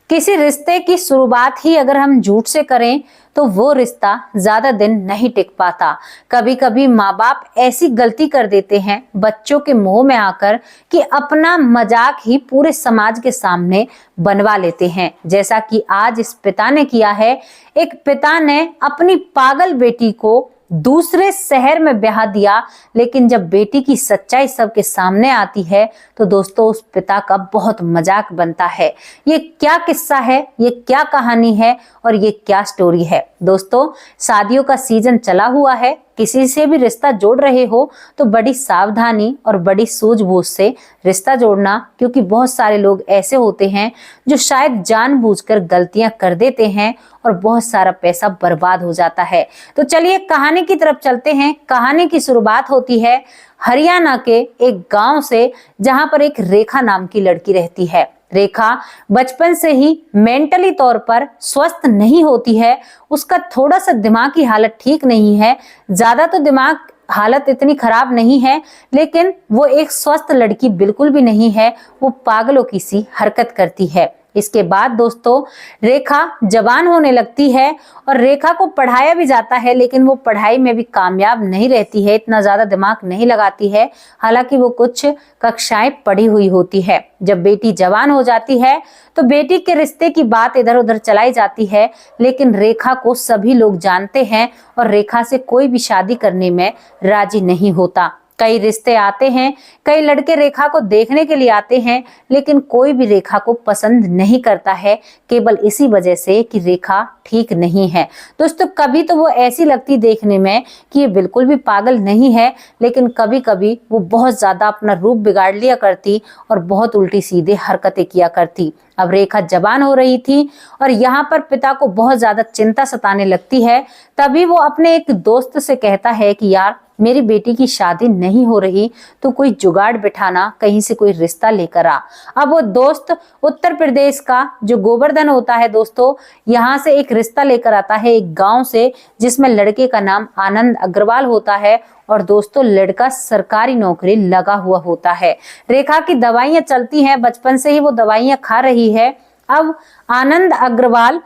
किसी रिश्ते की शुरुआत ही अगर हम झूठ से करें तो वो रिश्ता ज्यादा दिन नहीं टिक पाता। कभी कभी माँ बाप ऐसी गलती कर देते हैं बच्चों के मुंह में आकर कि अपना मजाक ही पूरे समाज के सामने बनवा लेते हैं, जैसा कि आज इस पिता ने किया है। एक पिता ने अपनी पागल बेटी को दूसरे शहर में ब्याह दिया, लेकिन जब बेटी की सच्चाई सबके सामने आती है तो दोस्तों उस पिता का बहुत मजाक बनता है। ये क्या किस्सा है, ये क्या कहानी है और ये क्या स्टोरी है। दोस्तों शादियों का सीजन चला हुआ है, किसी से भी रिश्ता जोड़ रहे हो तो बड़ी सावधानी और बड़ी सूझबूझ से रिश्ता जोड़ना, क्योंकि बहुत सारे लोग ऐसे होते हैं जो शायद जानबूझकर गलतियां कर देते हैं और बहुत सारा पैसा बर्बाद हो जाता है। तो चलिए कहानी की तरफ चलते हैं। कहानी की शुरुआत होती है हरियाणा के एक गांव से, जहां पर एक रेखा नाम की लड़की रहती है। रेखा बचपन से ही मेंटली तौर पर स्वस्थ नहीं होती है। उसका थोड़ा सा दिमाग की हालत ठीक नहीं है, ज्यादा तो दिमाग हालत इतनी खराब नहीं है, लेकिन वो एक स्वस्थ लड़की बिल्कुल भी नहीं है। वो पागलों की सी हरकत करती है। इसके बाद दोस्तों रेखा जवान होने लगती है और रेखा को पढ़ाया भी जाता है, लेकिन वो पढ़ाई में भी कामयाब नहीं रहती है, इतना ज्यादा दिमाग नहीं लगाती है। हालांकि वो कुछ कक्षाएं पढ़ी हुई होती है। जब बेटी जवान हो जाती है तो बेटी के रिश्ते की बात इधर उधर चलाई जाती है, लेकिन रेखा को सभी लोग जानते हैं और रेखा से कोई भी शादी करने में राजी नहीं होता। कई रिश्ते आते हैं, कई लड़के रेखा को देखने के लिए आते हैं, लेकिन कोई भी रेखा को पसंद नहीं करता है, केवल इसी वजह से कि रेखा ठीक नहीं है। दोस्तों कभी तो वो ऐसी लगती देखने में कि ये बिल्कुल भी पागल नहीं है, लेकिन कभी कभी वो बहुत ज्यादा अपना रूप बिगाड़ लिया करती और बहुत उल्टी सीधे हरकतें किया करती। अब रेखा जवान हो रही थी और यहाँ पर पिता को बहुत ज्यादा चिंता सताने लगती है। तभी वो अपने एक दोस्त से कहता है कि यार मेरी बेटी की शादी नहीं हो रही, तो कोई जुगाड़ बिठाना, कहीं से कोई रिश्ता लेकर आ। अब वो दोस्त उत्तर प्रदेश का जो गोवर्धन होता है दोस्तों, यहाँ से एक रिश्ता लेकर आता है एक गांव से, जिसमें लड़के का नाम आनंद अग्रवाल होता है और दोस्तों लड़का सरकारी नौकरी लगा हुआ होता है। रेखा की दवाइयां चलती हैं, बचपन से ही वो दवाइयां खा रही है। अब आनंद अग्रवाल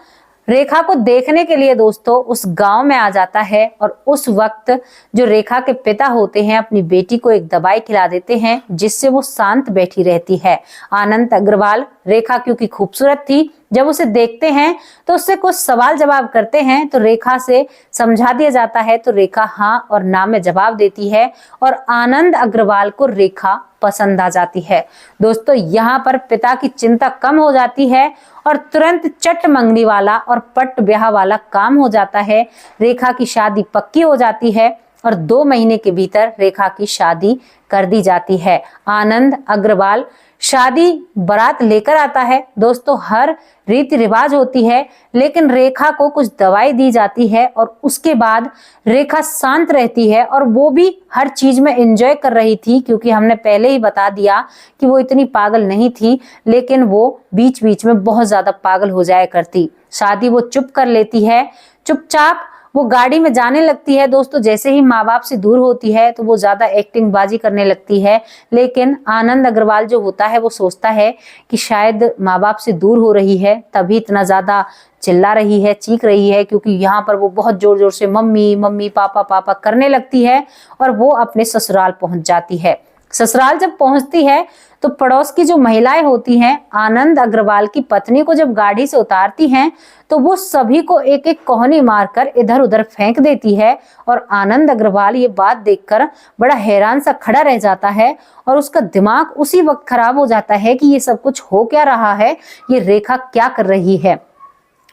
रेखा को देखने के लिए दोस्तों उस गांव में आ जाता है और उस वक्त जो रेखा के पिता होते हैं अपनी बेटी को एक दवाई खिला देते हैं, जिससे वो शांत बैठी रहती है। आनंद अग्रवाल रेखा क्योंकि खूबसूरत थी, जब उसे देखते हैं तो उससे कुछ सवाल जवाब करते हैं, तो रेखा से समझा दिया जाता है, तो रेखा हाँ और ना में जवाब देती है और आनंद अग्रवाल को रेखा पसंद आ जाती है। दोस्तों यहाँ पर पिता की चिंता कम हो जाती है और तुरंत चट मंगनी वाला और पट ब्याह वाला काम हो जाता है। रेखा की शादी पक्की हो जाती है और 2 महीने के भीतर रेखा की शादी कर दी जाती है। आनंद अग्रवाल शादी बारात लेकर आता है। दोस्तों हर रीति रिवाज होती है, लेकिन रेखा को कुछ दवाई दी जाती है और उसके बाद रेखा शांत रहती है और वो भी हर चीज में एंजॉय कर रही थी, क्योंकि हमने पहले ही बता दिया कि वो इतनी पागल नहीं थी, लेकिन वो बीच बीच में बहुत ज्यादा पागल हो जाया करती। शादी वो चुप कर लेती है, चुपचाप वो गाड़ी में जाने लगती है। दोस्तों जैसे ही माँ बाप से दूर होती है तो वो ज्यादा एक्टिंग बाजी करने लगती है, लेकिन आनंद अग्रवाल जो होता है वो सोचता है कि शायद माँ बाप से दूर हो रही है, तभी इतना ज्यादा चिल्ला रही है, चीख रही है, क्योंकि यहाँ पर वो बहुत जोर जोर से मम्मी मम्मी पापा पापा करने लगती है और वो अपने ससुराल पहुंच जाती है। ससुराल जब पहुंचती है तो पड़ोस की जो महिलाएं होती हैं आनंद अग्रवाल की पत्नी को जब गाड़ी से उतारती हैं तो वो सभी को एक एक कोहनी मारकर इधर उधर फेंक देती है और आनंद अग्रवाल ये बात देखकर बड़ा हैरान सा खड़ा रह जाता है और उसका दिमाग उसी वक्त खराब हो जाता है कि ये सब कुछ हो क्या रहा है, ये रेखा क्या कर रही है।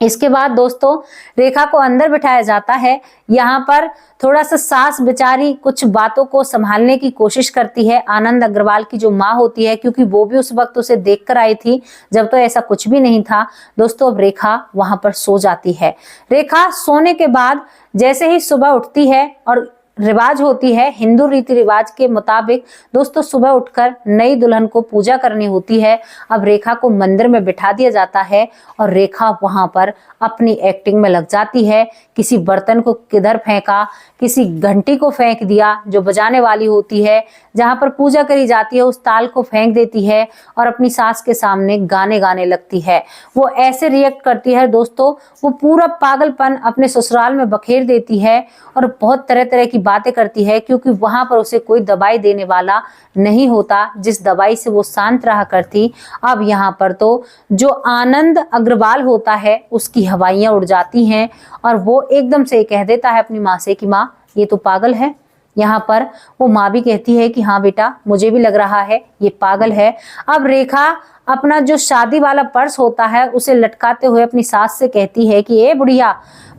इसके बाद दोस्तों रेखा को अंदर बिठाया जाता है। यहाँ पर थोड़ा सा सास बेचारी कुछ बातों को संभालने की कोशिश करती है। आनंद अग्रवाल की जो माँ होती है, क्योंकि वो भी उस वक्त उसे देख कर आई थी जब तो ऐसा कुछ भी नहीं था। दोस्तों अब रेखा वहां पर सो जाती है। रेखा सोने के बाद जैसे ही सुबह उठती है और रिवाज होती है, हिंदू रीति रिवाज के मुताबिक दोस्तों सुबह उठकर नई दुल्हन को पूजा करनी होती है। अब रेखा को मंदिर में बिठा दिया जाता है और रेखा वहां पर अपनी एक्टिंग में लग जाती है। किसी बर्तन को किधर फेंका, किसी घंटी को फेंक दिया जो बजाने वाली होती है, जहां पर पूजा करी जाती है उस ताल को फेंक देती है और अपनी सास के सामने गाने गाने लगती है। वो ऐसे रिएक्ट करती है दोस्तों, वो पूरा पागलपन अपने ससुराल में बखेर देती है और बहुत तरह तरह की बातें करती है, क्योंकि वहां पर उसे कोई दवाई देने वाला नहीं होता जिस दवाई से वो शांत रहा करती। अब यहाँ पर तो जो आनंद अग्रवाल होता है उसकी हवाइयां उड़ जाती हैं और वो एकदम से कह देता है अपनी माँ से कि माँ ये तो पागल है। यहाँ पर वो माँ भी कहती है कि हाँ बेटा मुझे भी लग रहा है ये पागल है। अब रेखा अपना जो शादी वाला पर्स होता है उसे लटकाते हुए अपनी सास से कहती है कि ए बुढ़िया,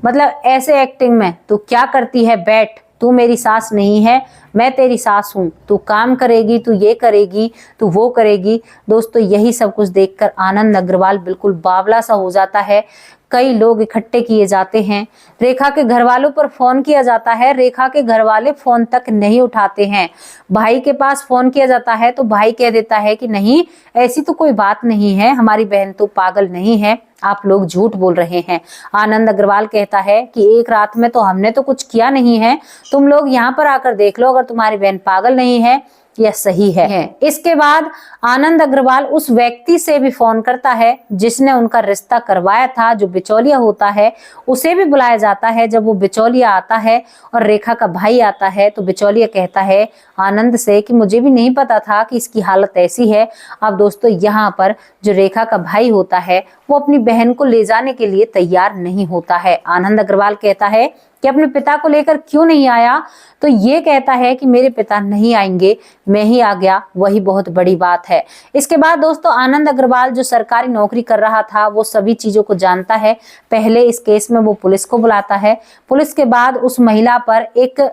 मतलब ऐसे एक्टिंग में तू क्या करती है, बैठ, तू मेरी सास नहीं है, मैं तेरी सास हूँ, तू काम करेगी, तू ये करेगी, तू वो करेगी। दोस्तों यही सब कुछ देखकर आनंद अग्रवाल बिल्कुल बावला सा हो जाता है। कई लोग इकट्ठे किए जाते हैं, रेखा के घर वालों पर फोन किया जाता है, रेखा के घर वाले फोन तक नहीं उठाते हैं। भाई के पास फोन किया जाता है तो भाई कह देता है कि नहीं ऐसी तो कोई बात नहीं है, हमारी बहन तो पागल नहीं है, आप लोग झूठ बोल रहे हैं। आनंद अग्रवाल कहता है कि एक रात में तो हमने तो कुछ किया नहीं है, तुम लोग यहाँ पर आकर देख लो, अगर तुम्हारी बहन पागल नहीं है यह सही है। इसके बाद आनंद अग्रवाल उस व्यक्ति से भी फोन करता है जिसने उनका रिश्ता करवाया था, जो बिचौलिया होता है, उसे भी बुलाया जाता है। जब वो बिचौलिया आता है और रेखा का भाई आता है तो बिचौलिया कहता है आनंद से कि मुझे भी नहीं पता था कि इसकी हालत ऐसी है। अब दोस्तों यहाँ पर जो रेखा का भाई होता है वो अपनी बहन को ले जाने के लिए तैयार नहीं होता है। आनंद अग्रवाल कहता है कि अपने पिता को लेकर क्यों नहीं आया, तो ये कहता है कि मेरे पिता नहीं आएंगे, मैं ही आ गया, वही बहुत बड़ी बात है। इसके बाद दोस्तों आनंद अग्रवाल जो सरकारी नौकरी कर रहा था वो सभी चीजों को जानता है। पहले इस केस में वो पुलिस को बुलाता है, पुलिस के बाद उस महिला पर एक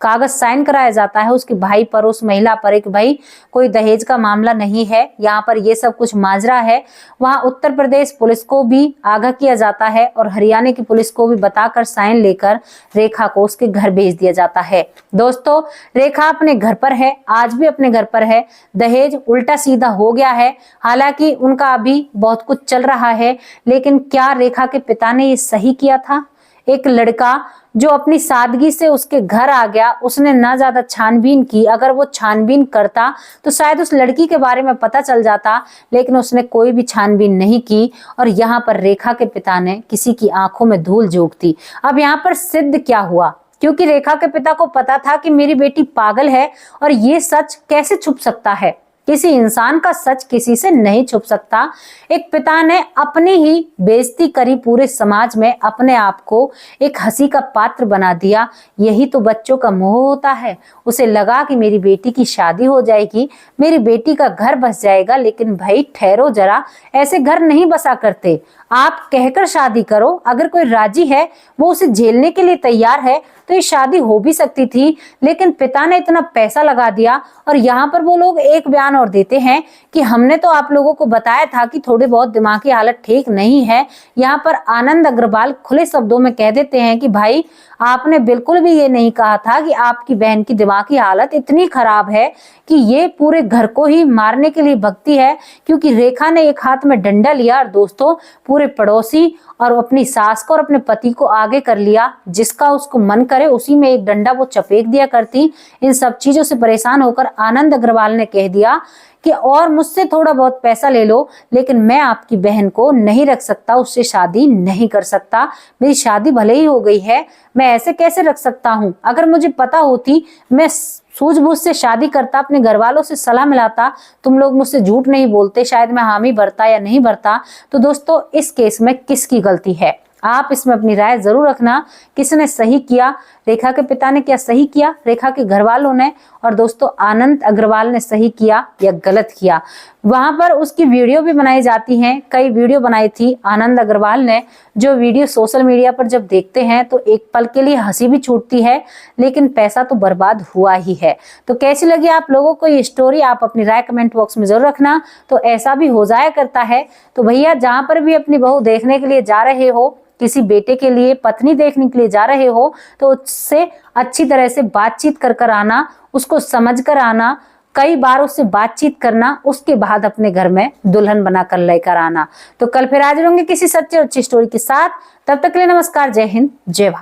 कागज साइन कराया जाता है, उसके भाई पर, उस महिला पर, एक भाई कोई दहेज का मामला नहीं है, यहाँ पर ये सब कुछ माजरा है। वहाँ उत्तर प्रदेश पुलिस को भी आगाह किया जाता है और हरियाणा की पुलिस को भी बताकर साइन लेकर रेखा को उसके घर भेज दिया जाता है। दोस्तों रेखा अपने घर पर है, आज भी अपने घर पर है। दहेज उल्टा सीधा हो गया है, हालांकि उनका अभी बहुत कुछ चल रहा है, लेकिन क्या रेखा के पिता ने ये सही किया था? एक लड़का जो अपनी सादगी से उसके घर आ गया, उसने ना ज्यादा छानबीन की, अगर वो छानबीन करता तो शायद उस लड़की के बारे में पता चल जाता, लेकिन उसने कोई भी छानबीन नहीं की और यहाँ पर रेखा के पिता ने किसी की आंखों में धूल झोंक दी। अब यहाँ पर सिद्ध क्या हुआ, क्योंकि रेखा के पिता को पता था कि मेरी बेटी पागल है और ये सच कैसे छुप सकता है, किसी इंसान का सच किसी से नहीं छुप सकता। एक पिता ने अपनी ही बेइज्जती करी पूरे समाज में, अपने आप को एक हंसी का पात्र बना दिया। यही तो बच्चों का मोह होता है। उसे लगा कि मेरी बेटी की शादी हो जाएगी, मेरी बेटी का घर बस जाएगा, लेकिन भाई ठहरो जरा, ऐसे घर नहीं बसा करते। आप कहकर शादी करो, अगर कोई राजी है, वो उसे झेलने के लिए तैयार है, तो ये शादी हो भी सकती थी, लेकिन पिता ने इतना पैसा लगा दिया। और यहाँ पर वो लोग एक बयान और देते हैं कि हमने तो आप लोगों को बताया था कि थोड़ी बहुत दिमागी हालत ठीक नहीं है। यहाँ पर आनंद अग्रवाल खुले शब्दों में कह देते हैं कि भाई आपने बिल्कुल भी ये नहीं कहा था कि आपकी बहन की दिमागी हालत इतनी खराब है कि ये पूरे घर को ही मारने के लिए भगती है, क्योंकि रेखा ने एक हाथ में डंडा लिया और दोस्तों पूरे पड़ोसी और अपनी सास को और अपने पति को आगे कर लिया, जिसका उसको मन करे उसी में एक डंडा वो चपेट दिया करती। इन सब चीजों से परेशान होकर आनंद अग्रवाल ने कह दिया कि और मुझसे थोड़ा बहुत पैसा ले लो, लेकिन मैं आपकी बहन को नहीं रख सकता, उससे शादी नहीं कर सकता। मेरी शादी भले ही हो गई है, मैं ऐसे कैसे रख सकता हूँ? अगर मुझे पता होती मैं सूझबूझ से शादी करता, अपने घर वालों से सलाह मिलाता, तुम लोग मुझसे झूठ नहीं बोलते, शायद मैं हामी भरता या नहीं भरता। तो दोस्तों इस केस में किसकी गलती है? आप इसमें अपनी राय जरूर रखना, किसने सही किया? रेखा के पिता ने क्या सही किया, रेखा के घर वालों ने, और दोस्तों आनंद अग्रवाल ने सही किया या गलत किया? वहां पर उसकी वीडियो भी बनाई जाती हैं, कई वीडियो बनाई थी आनंद अग्रवाल ने, जो वीडियो सोशल मीडिया पर जब देखते हैं तो एक पल के लिए हंसी भी छूटती है, लेकिन पैसा तो बर्बाद हुआ ही है। तो कैसी लगी आप लोगों को ये स्टोरी? आप अपनी राय कमेंट बॉक्स में जरूर रखना। तो ऐसा भी हो जाया करता है, तो भैया जहां पर भी अपनी बहू देखने के लिए जा रहे हो, किसी बेटे के लिए पत्नी देखने के लिए जा रहे हो तो उससे अच्छी तरह से बातचीत कर आना, उसको समझ कर आना, कई बार उससे बातचीत करना, उसके बाद अपने घर में दुल्हन बनाकर लेकर आना। तो कल फिर हाजिर होंगे किसी सच्ची और अच्छी स्टोरी के साथ। तब तक के लिए नमस्कार, जय हिंद, जय भारत।